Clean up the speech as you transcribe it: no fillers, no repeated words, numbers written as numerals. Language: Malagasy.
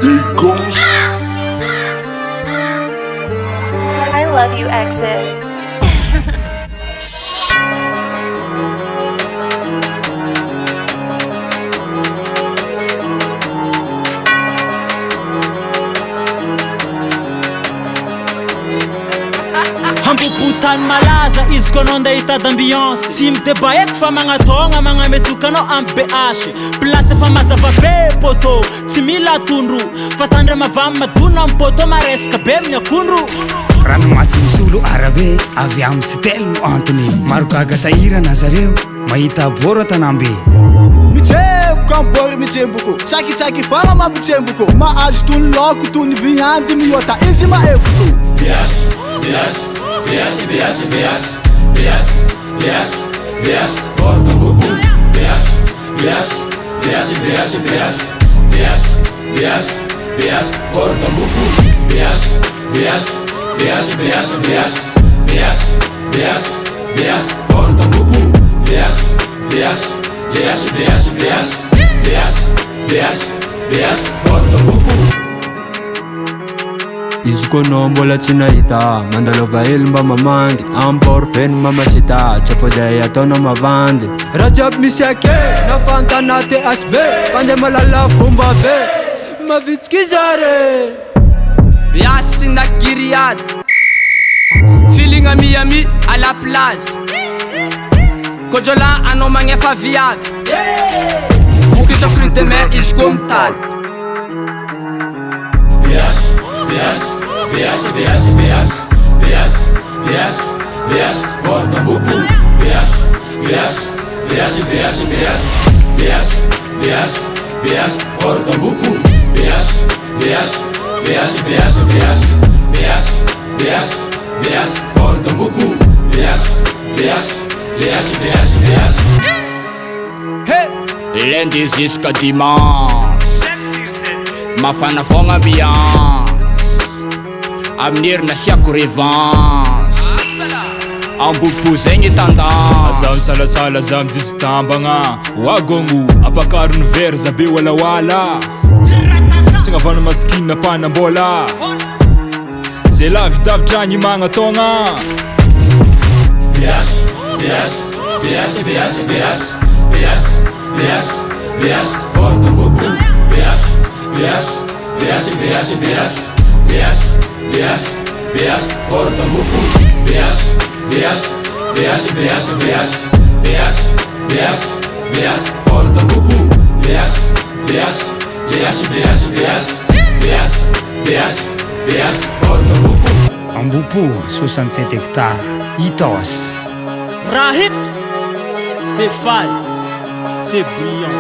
I love you, exit. Hampuputan malaza izy koa anao ndeha hitady ambiance. Tsy midebaiky fa magnatogna magnametokanao amy BH. Place fa mazava be poto, tsy mila atondro fa tandra mavamy madona amy poto maresaka be amin'ny akondro. Ranomasy misolo arabe avy amy Sitel no antony. Maro gaga sahirana zareo mahita boro tanambe. Mitsembuko ambori mitsembuko tsakitsaky fana mampitsembuko mahazo tony loko tony vihandy miota izy maefuko. Bias, bias, bias, bias, bias, bias, bias, bias, porta bubu. Bias, bias, bias, bias, bias, bias, bias, bias, porta bubu. Bias, bias, bias, bias, bias, bias, bias, bias, porta bubu. Bias, bias, bias, bias, bias, bias, bias, bias, porta bubu. Izy koa anao mbola tsy nahita mandalova hely mba mamandy ampor feno mamasita tsy fa zay ataonao mavandy. Raha jiaby misy ake na fantana TSB mpandeha malala fomba be mavitsiky zare. Biasy na giriady feeling Miami à la plage. Kojola anao magnefa viavy Fokisa fruit de mer izy koa mitady. Bias, bias, bias, bias, bias, bias, bias, bias, porta bubu. Bias, bias, bias, bias, bias, bias, bias, bias, porta bubu. Bias, bias, bias, bias, bias, bias, bias, bias, porta bubu. Bias, bias, bias, bias, bias. Hey, lundi jusqu'à dimanche mafana fogna ambiance amin'hery nasiako revanche ambopo zegny tendance. Zaho salasala zaho mijijy tambagna wagogno apakarony ver zabe walawala tsy navana maskina panambola zay lavitavitra agny magnatogna. Bias, bias, bias, bias, bias, bias, bias, bias, porta bubu. Bias, bias, bias, bias, bias, bias, bias, bias, porta bubu. Bias, bias, bias, bias, bias, bias, bias, bias, porta bubu. Bias, bias, bias, bias, bias, bias, bias, bias, porta bubu. Ambopo 67 hectares Itos. Rahips, c'est fal, c'est brillant.